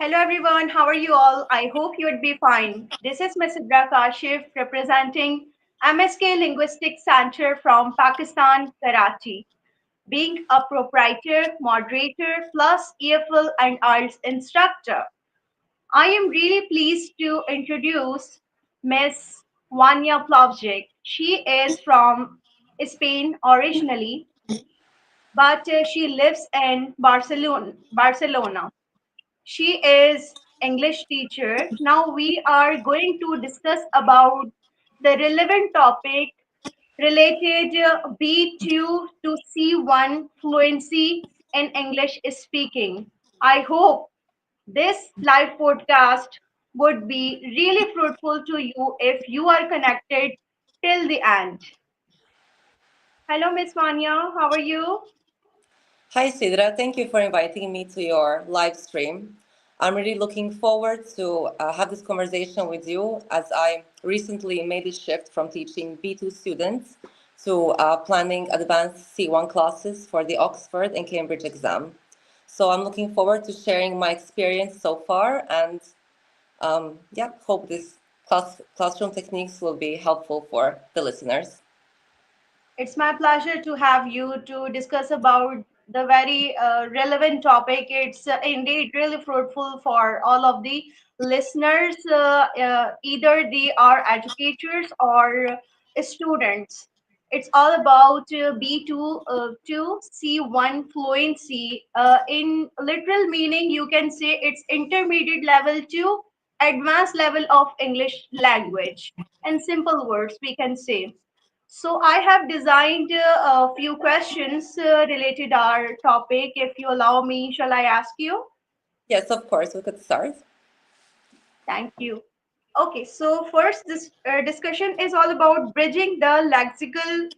Hello everyone, how are you all? I hope you would be fine. This is Ms. Sidra Kashif representing MSK Linguistics Center from Pakistan, Karachi. Being a proprietor, moderator, plus EFL and IELTS instructor, I am really pleased to introduce Miss Vanja Plavsic. She is from Spain originally, but she lives in Barcelona. She is English teacher. Now we are going to discuss about the relevant topic related B2 to C1 fluency in English speaking. I hope this live podcast would be really fruitful to you if you are connected till the end. Hello, Miss Vanya. How are you? Hi, Sidra. Thank you for inviting me to your live stream. I'm really looking forward to have this conversation with you as I recently made a shift from teaching B2 students to planning advanced C1 classes for the Oxford and Cambridge exam. So I'm looking forward to sharing my experience so far and hope this classroom techniques will be helpful for the listeners. It's my pleasure to have you to discuss about the very relevant topic. It's indeed really fruitful for all of the listeners, either they are educators or students. It's all about B2 to C1 fluency. In literal meaning, you can say it's intermediate level to advanced level of English language. In simple words, we can say. So I have designed a few questions related our topic. If you allow me, shall I ask you? Yes, of course, we could start. Thank you. Okay, so first, this discussion is all about bridging the lexical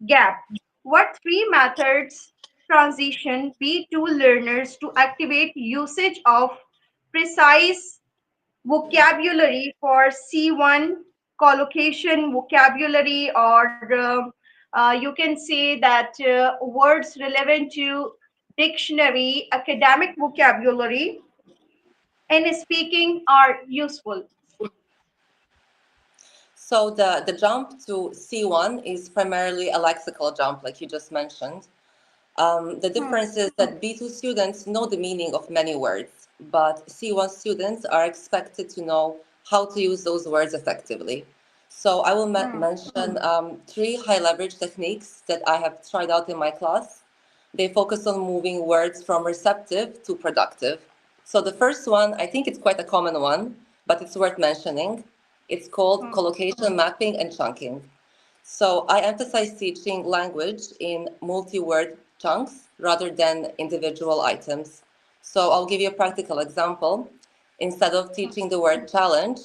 gap. What three methods transition B2 learners to activate usage of precise vocabulary for C1 collocation vocabulary, or you can say that words relevant to dictionary academic vocabulary in speaking are useful. So the jump to C1 is primarily a lexical jump, like you just mentioned. The Hmm. difference is that B2 students know the meaning of many words, but C1 students are expected to know how to use those words effectively. So I will Hmm. mention three high leverage techniques that I have tried out in my class. They focus on moving words from receptive to productive. So the first one, I think it's quite a common one, but it's worth mentioning. It's called Hmm. collocation mapping and chunking. So I emphasize teaching language in multi-word chunks rather than individual items. So I'll give you a practical example. Instead of teaching the word challenge,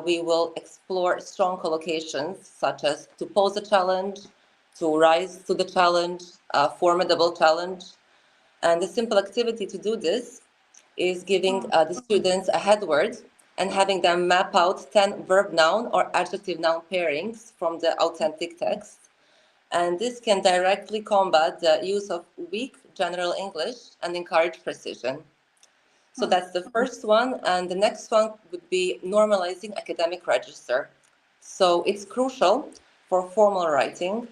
we will explore strong collocations such as to pose a challenge, to rise to the challenge, a formidable challenge. And the simple activity to do this is giving Hmm. the students a head word and having them map out 10 verb noun or adjective noun pairings from the authentic text. And this can directly combat the use of weak general English and encourage precision. So Hmm. that's the first one. And the next one would be normalizing academic register. So it's crucial for formal writing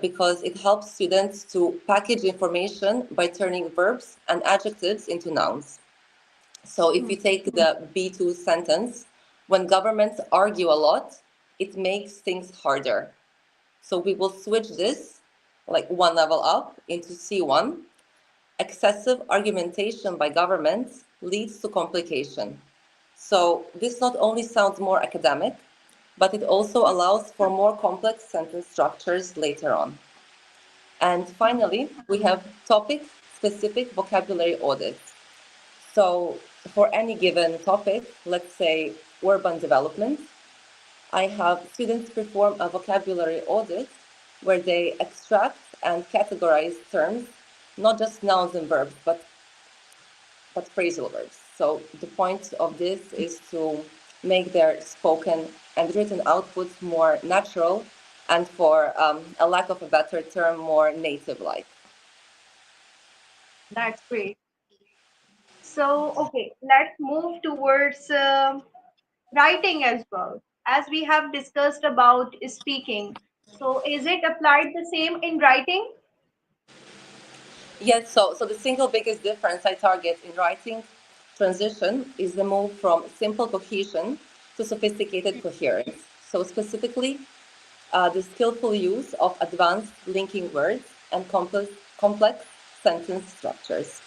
because it helps students to package information by turning verbs and adjectives into nouns. So if Hmm. you take the B2 sentence, when governments argue a lot, it makes things harder. So we will switch this like one level up into C1. Excessive argumentation by governments leads to complication. So this not only sounds more academic, but it also allows for more complex sentence structures later on. And Hmm. finally, we have topic-specific vocabulary audits. So for any given topic, let's say urban development, I have students perform a vocabulary audit where they extract and categorize terms, not just nouns and verbs, but phrasal verbs. So the point of this is to make their spoken and written outputs more natural and for a lack of a better term, more native-like. That's great. So, okay, let's move towards writing as well. As we have discussed about speaking, so is it applied the same in writing? Yes, so the single biggest difference I target in writing transition is the move from simple cohesion to sophisticated coherence. So specifically, the skillful use of advanced linking words and complex sentence structures.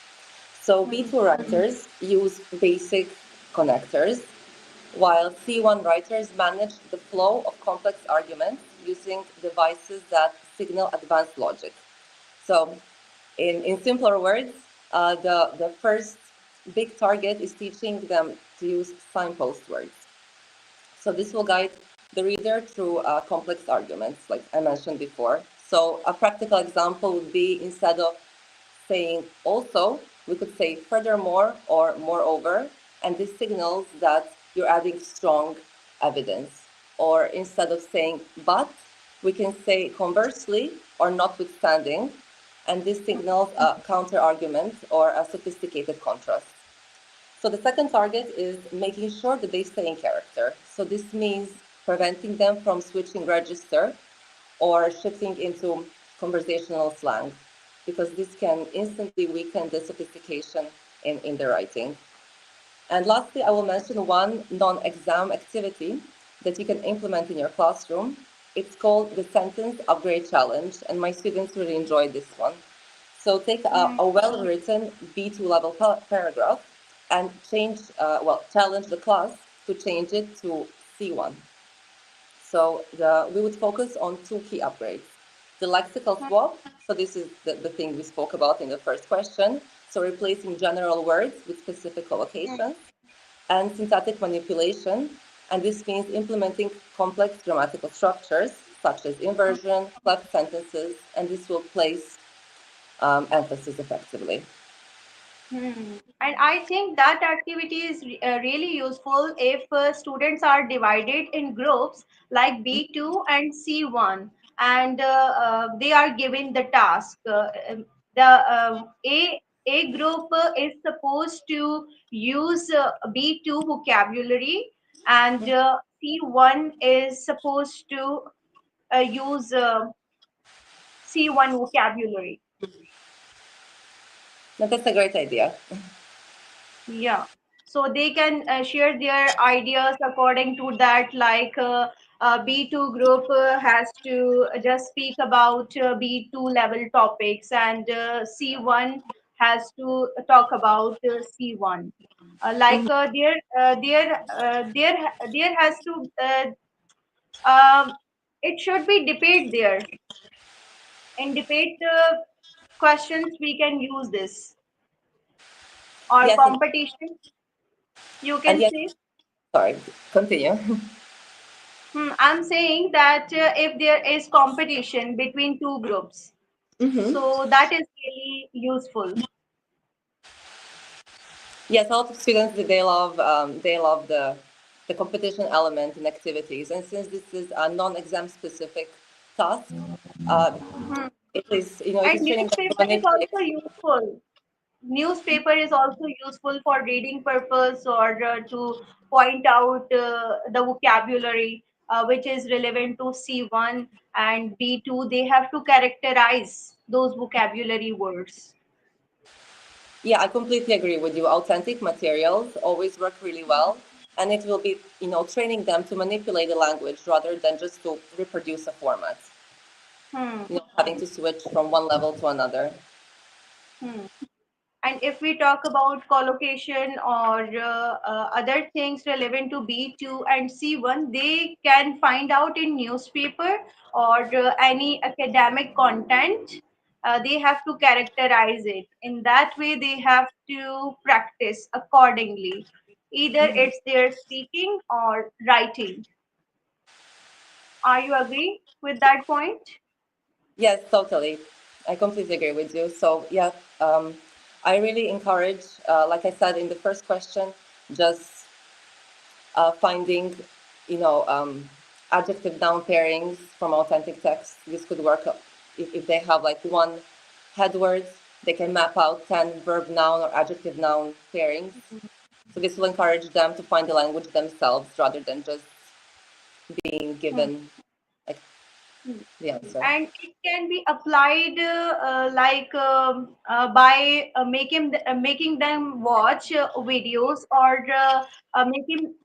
So Hmm. B2 writers use basic connectors, while C1 writers manage the flow of complex arguments using devices that signal advanced logic. So, in simpler words, the first big target is teaching them to use signpost words. So this will guide the reader through complex arguments, like I mentioned before. So a practical example would be, instead of saying also, we could say furthermore or moreover, and this signals that you're adding strong evidence. Or instead of saying but, we can say conversely or notwithstanding, and this signals a counter argument or a sophisticated contrast. So the second target is making sure that they stay in character. So this means preventing them from switching register or shifting into conversational slang, because this can instantly weaken the sophistication in the writing. And lastly, I will mention one non-exam activity that you can implement in your classroom. It's called the Sentence Upgrade Challenge, and my students really enjoyed this one. So take Hmm. a well-written B2 level paragraph and challenge the class to change it to C1. So we would focus on two key upgrades. The lexical swap, so this is the thing we spoke about in the first question. So replacing general words with specific collocations, and syntactic manipulation, and this means implementing complex grammatical structures such as inversion, cleft sentences, and this will place emphasis effectively. Hmm. And I think that activity is really useful if students are divided in groups like B2 and C1, and they are given the task. The A group is supposed to use B2 vocabulary, and C1 is supposed to use C1 vocabulary. Now, that's a great idea. Yeah, so they can share their ideas according to that. Like B2 group has to just speak about B2 level topics, and C1 has to talk about C1. Like there has to it should be debate there. In debate questions, we can use this, or Yes, competition, you and can yes, say. sorry, continue. I'm saying that if there is competition between two groups, so that is really useful. Yes, a lot of students, they love the competition element in activities, and since this is a non-exam specific task, uh, Mhm. it And is training them to newspaper is manipulate. also useful. Newspaper is also useful for reading purpose, or to point out the vocabulary which is relevant to C1 and B2. They have to characterize those vocabulary words. Yeah, I completely agree with you. Authentic materials always work really well, and it will be, training them to manipulate the language rather than just to reproduce a format. Hmm. Having to switch from one level to another. Hmm. And if we talk about collocation or other things relevant to B2 and C1, they can find out in newspaper or any academic content. They have to characterize it. In that way, they have to practice accordingly. Either it's their speaking or writing. Are you agree with that point? Yes, totally. I completely agree with you. So, yeah, I really encourage, like I said in the first question, just finding, you know, um, adjective noun pairings from authentic text. This could work if they have like one head word They can map out 10 verb-noun or adjective-noun pairings. So this will encourage them to find the language themselves rather than just being given like, the answer. And it can be applied by making them watch videos or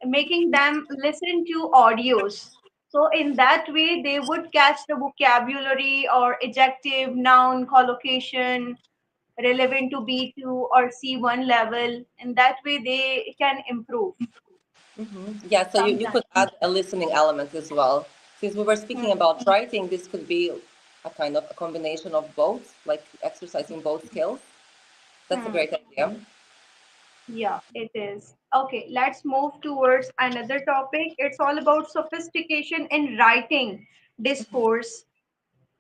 making them listen to audios. So in that way, they would catch the vocabulary or adjective, noun, collocation relevant to B2 or C1 level. In that way, they can improve Yeah, so you sometimes. could add a listening element as well. Since we were speaking about writing, this could be a kind of a combination of both, like exercising both skills. That's a Hmm. great idea. Yeah, it is. Okay, let's move towards another topic. It's all about sophistication in writing discourse.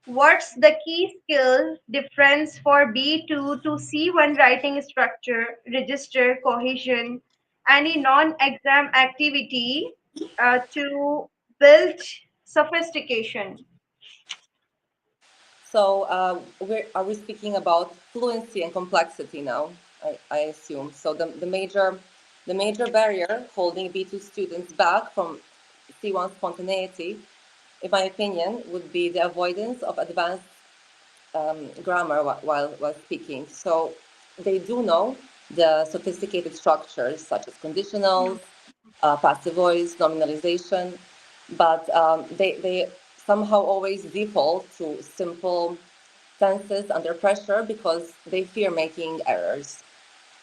What's the key skill difference for B2 to C1 writing structure, register, cohesion, any non-exam activity to build sophistication? So are we speaking about fluency and complexity now? I assume. So the major barrier holding B2 students back from C1 spontaneity, in my opinion, would be the avoidance of advanced grammar while speaking. So they do know the sophisticated structures such as conditionals, passive voice, nominalization, but they somehow always default to simple tenses under pressure because they fear making errors.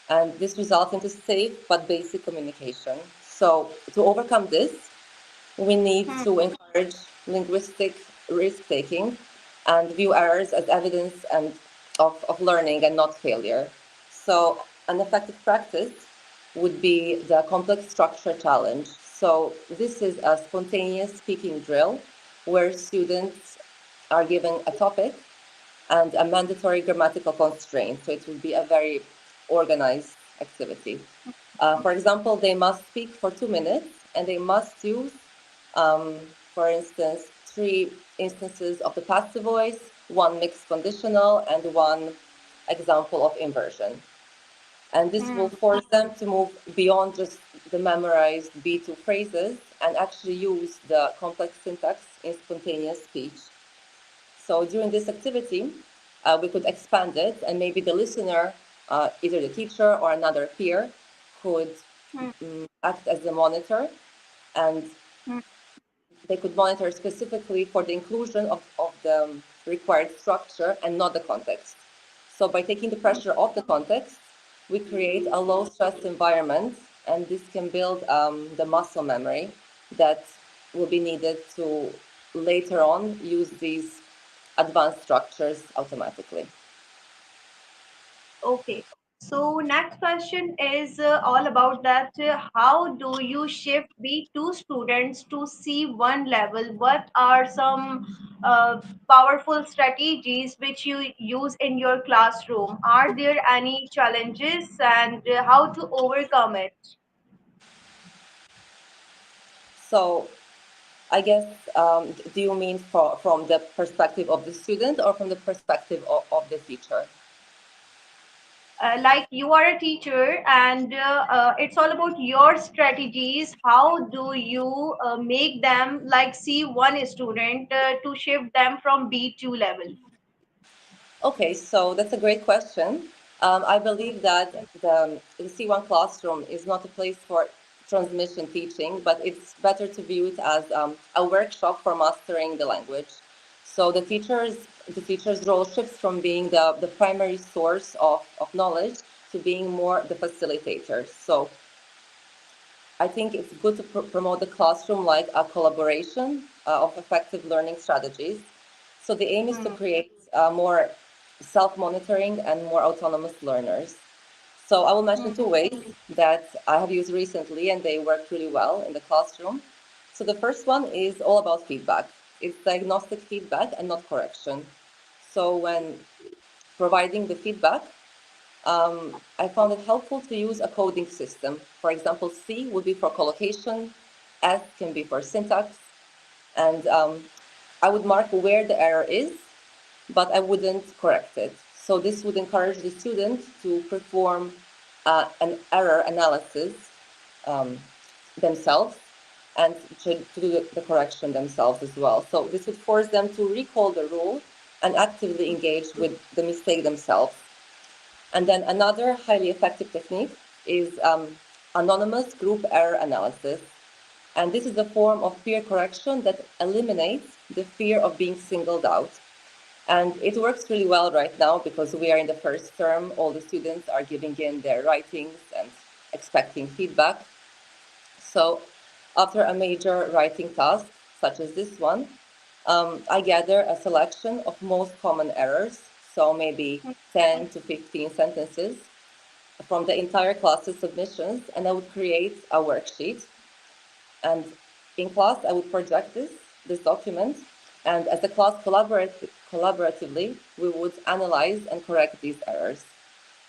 And this results into safe but basic communication. So to overcome this, we need Hmm. to encourage linguistic risk-taking and view errors as evidence of learning and not failure. So an effective practice would be the complex structure challenge. So this is a spontaneous speaking drill where students are given a topic and a mandatory grammatical constraint. So it will be a very organized activity. For example, they must speak for 2 minutes and they must use, um, for instance, 3 instances of the passive voice, one mixed conditional, and one example of inversion. And this will Hmm. force them to move beyond just the memorized B2 phrases and actually use the complex syntax in spontaneous speech. So during this activity, we could expand it, and maybe the listener, either the teacher or another peer, could Hmm. act as the monitor, and Hmm. they could monitor specifically for the inclusion of the required structure and not the context. So by taking the pressure off the context, we create a low stress environment, and this can build the muscle memory that will be needed to later on use these advanced structures automatically. Okay. So next question is all about that. How do you shift B2 students to C1 level? What are some powerful strategies which you use in your classroom? Are there any challenges and how to overcome it? So I guess, do you mean from the perspective of the student or from the perspective of the teacher? Like you are a teacher and it's all about your strategies. How do you make them like C1 student to shift them from B2 level? Okay, so that's a great question. I believe that the C1 classroom is not a place for transmission teaching, but it's better to view it as a workshop for mastering the language. So the teacher's role shifts from being the primary source of knowledge to being more the facilitator. So I think it's good to promote the classroom like a collaboration of effective learning strategies. So the aim is to Hmm. create more self-monitoring and more autonomous learners. So I will mention Hmm. 2 ways that I have used recently and they work really well in the classroom. So the first one is all about feedback. It's diagnostic feedback and not correction. So when providing the feedback, I found it helpful to use a coding system. For example, C would be for collocation, S can be for syntax, and I would mark where the error is, but I wouldn't correct it. So this would encourage the student to perform an error analysis themselves and to do the correction themselves as well. So this would force them to recall the rule and actively engage with the mistake themselves. And then another highly effective technique is anonymous group error analysis. And this is a form of peer correction that eliminates the fear of being singled out. And it works really well right now because we are in the first term. All the students are giving in their writings and expecting feedback. So after a major writing task, such as this one, I gather a selection of most common errors, so maybe 10 to 15 sentences from the entire class's submissions, and I would create a worksheet. And in class, I would project this document, and as a class collaboratively, we would analyze and correct these errors.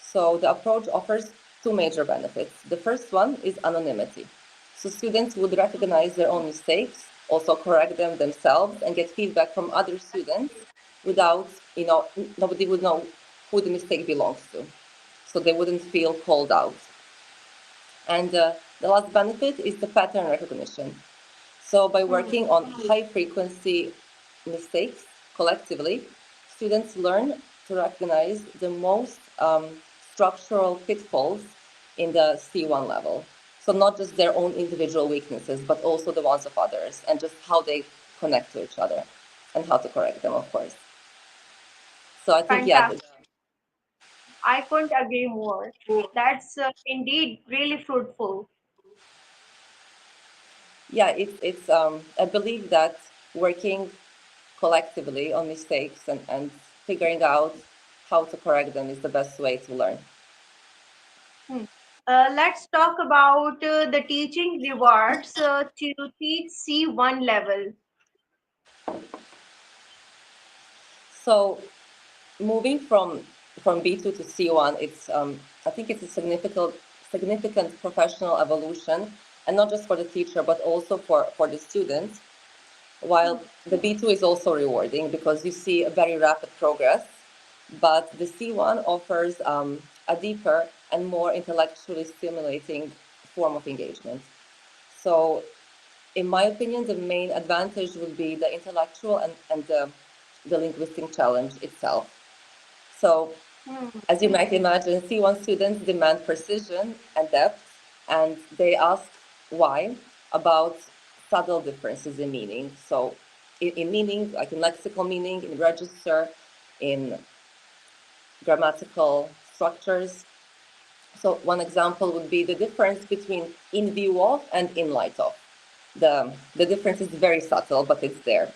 So the approach offers two major benefits. The first one is anonymity. So students would recognize their own mistakes, also correct them themselves, and get feedback from other students without, nobody would know who the mistake belongs to. So they wouldn't feel called out. And the last benefit is the pattern recognition. So by working on high frequency mistakes collectively, students learn to recognize the most structural pitfalls in the C1 level. So not just their own individual weaknesses, but also the ones of others, and just how they connect to each other and how to correct them, of course. So I think, Fantastic. I couldn't agree more. That's indeed really fruitful. it's I believe that working collectively on mistakes and figuring out how to correct them is the best way to learn. Let's talk about the teaching rewards to teach C1 level. So moving from B2 to C1, it's I think it's a significant professional evolution, and not just for the teacher, but also for the students. While the B2 is also rewarding because you see a very rapid progress, but the C1 offers a deeper and more intellectually stimulating form of engagement. So in my opinion, the main advantage would be the intellectual and the linguistic challenge itself. So as you might imagine, C1 students demand precision and depth, and they ask why about subtle differences in meaning. So in meaning, like in lexical meaning, in register, in grammatical structures. So one example would be the difference between in view of and in light of. The difference is very subtle, but it's there.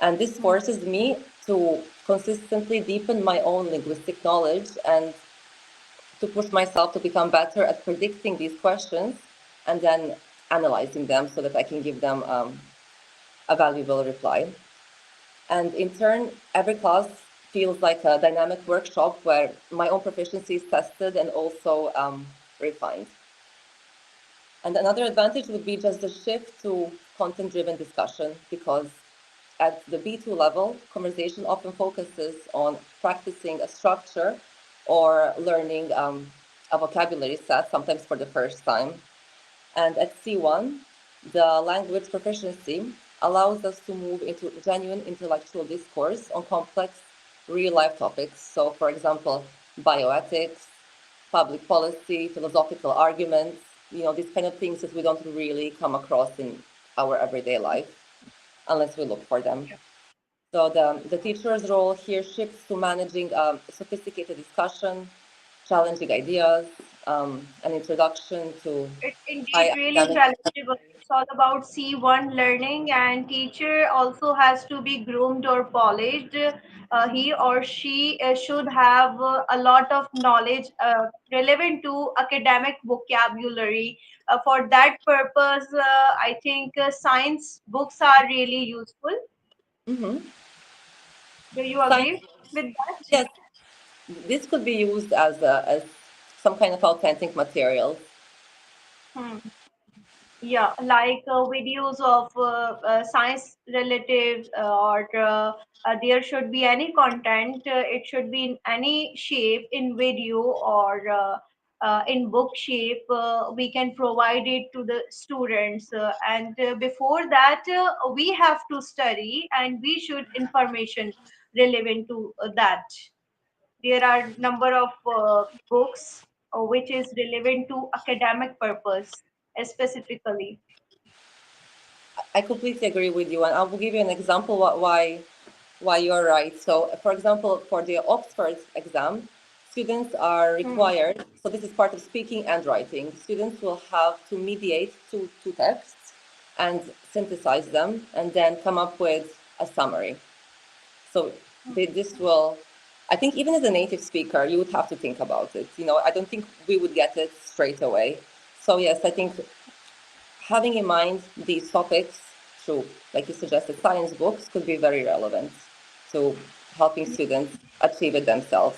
And this forces me to consistently deepen my own linguistic knowledge and to push myself to become better at predicting these questions and then analyzing them so that I can give them a valuable reply. And in turn, every class feels like a dynamic workshop where my own proficiency is tested and also refined. And another advantage would be just the shift to content-driven discussion, because at the B2 level, conversation often focuses on practicing a structure or learning a vocabulary set, sometimes for the first time. And at C1, the language proficiency allows us to move into genuine intellectual discourse on complex real-life topics. So, for example, bioethics, public policy, philosophical arguments, these kind of things that we don't really come across in our everyday life unless we look for them. So the teacher's role here shifts to managing sophisticated discussion, challenging ideas, an introduction to It's indeed high really academic. challenging. It's all about C1 learning, and teacher also has to be groomed or polished. He or she should have a lot of knowledge relevant to academic vocabulary. For that purpose, I think science books are really useful. Mm-hmm. Do you Science, agree with that? yes, this could be used as some kind of authentic material. Hmm. Yeah, like videos of science relative, or there should be any content. It should be in any shape, in video or in book shape. We can provide it to the students, and before that, we have to study and we should information relevant to that. There are number of books which is relevant to academic purpose specifically. I completely agree with you, and I will give you an example why you're right. So, for example, for the Oxford exam, students are Hmm. required. So this is part of speaking and writing. Students will have to mediate two texts and synthesize them, and then come up with a summary. So this will, I think, even as a native speaker, you would have to think about it. I don't think we would get it straight away. So yes, I think having in mind these topics through, like you suggested, science books could be very relevant to helping students achieve it themselves.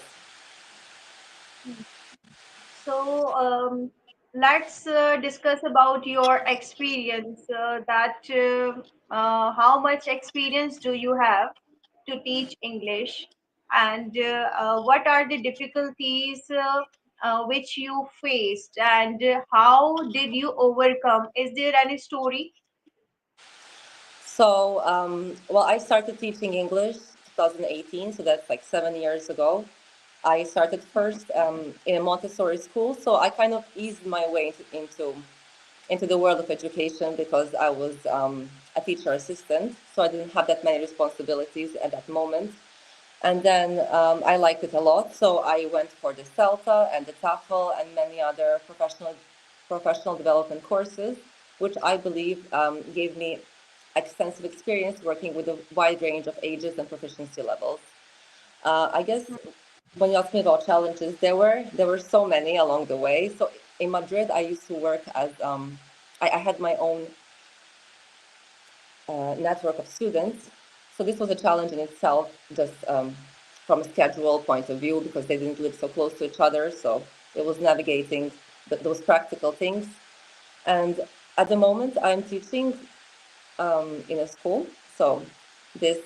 So let's discuss about your experience. How much experience do you have to teach English, and what are the difficulties which you faced, and how did you overcome? Is there any story? So, well, I started teaching English 2018, so that's like 7 years ago. I started first in a Montessori school, so I kind of eased my way into the world of education because I was a teacher assistant, so I didn't have that many responsibilities at that moment. And then I liked it a lot, so I went for the CELTA and the TOEFL and many other professional development courses, which I believe gave me extensive experience working with a wide range of ages and proficiency levels. I guess when you ask me about challenges, there were so many along the way. So in Madrid, I used to work as I had my own network of students. So this was a challenge in itself, just from a schedule point of view, because they didn't live so close to each other. So it was navigating those practical things. And at the moment, I'm teaching in a school. So this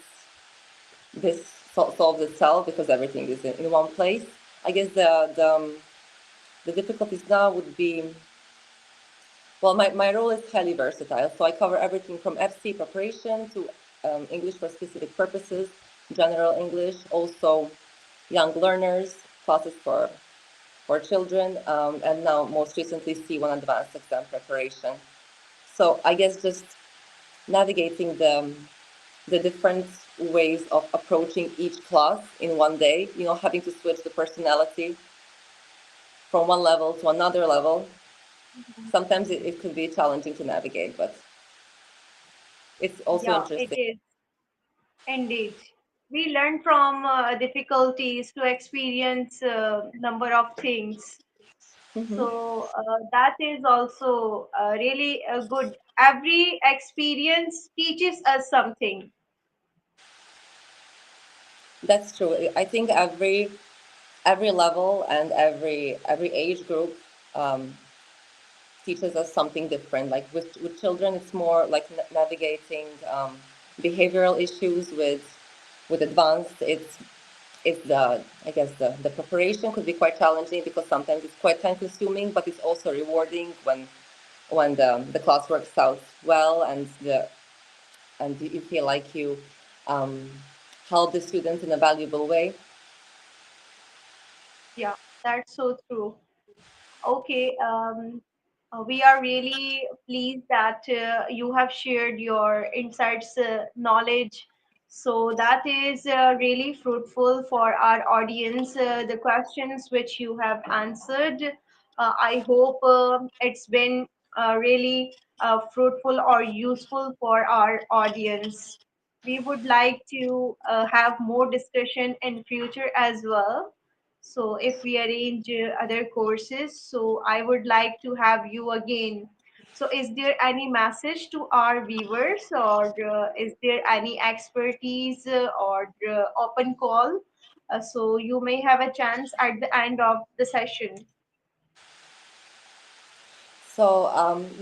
this solves itself because everything is in one place. I guess the difficulties now would be, well, my role is highly versatile, so I cover everything from FC preparation to English for specific purposes, general English, also young learners, classes for children, and now most recently C1 advanced exam preparation. So I guess just navigating the different ways of approaching each class in one day, having to switch the personality from one level to another level. Sometimes it could be challenging to navigate, but it's also Yeah, it interesting. is. Indeed. We learn from difficulties to experience number of things. So that is also really good. Every experience teaches us something. That's true. I think every level and every age group um, teaches us something different. Like with children, it's more like navigating behavioral issues. With advanced, it's I guess the preparation could be quite challenging because sometimes it's quite time consuming, but it's also rewarding when the class works out well and you feel like you um, help the students in a valuable way. Yeah, that's so true. Okay, we are really pleased that you have shared your insights, knowledge. So that is really fruitful for our audience. The questions which you have answered, I hope it's been really fruitful or useful for our audience. We would like to have more discussion in future as well. So if we arrange other courses, so I would like to have you again. So is there any message to our viewers, or is there any expertise or open call? So you may have a chance at the end of the session. So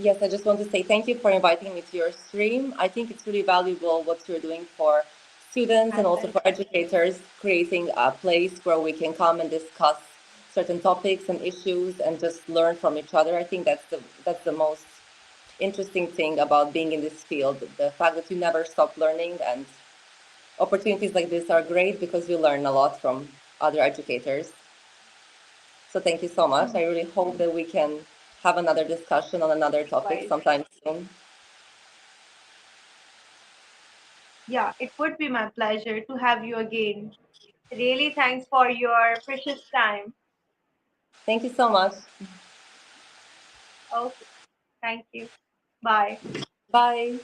yes, I just want to say thank you for inviting me to your stream. I think it's really valuable what you're doing for students and also for educators, creating a place where we can come and discuss certain topics and issues and just learn from each other. I think that's the most interesting thing about being in this field, the fact that you never stop learning, and opportunities like this are great because you learn a lot from other educators. So thank you so much. I really hope that we can have another discussion on another topic Right. sometime soon. Yeah, it would be my pleasure to have you again. Really, thanks for your precious time. Thank you so much. Okay, thank you. Bye. Bye.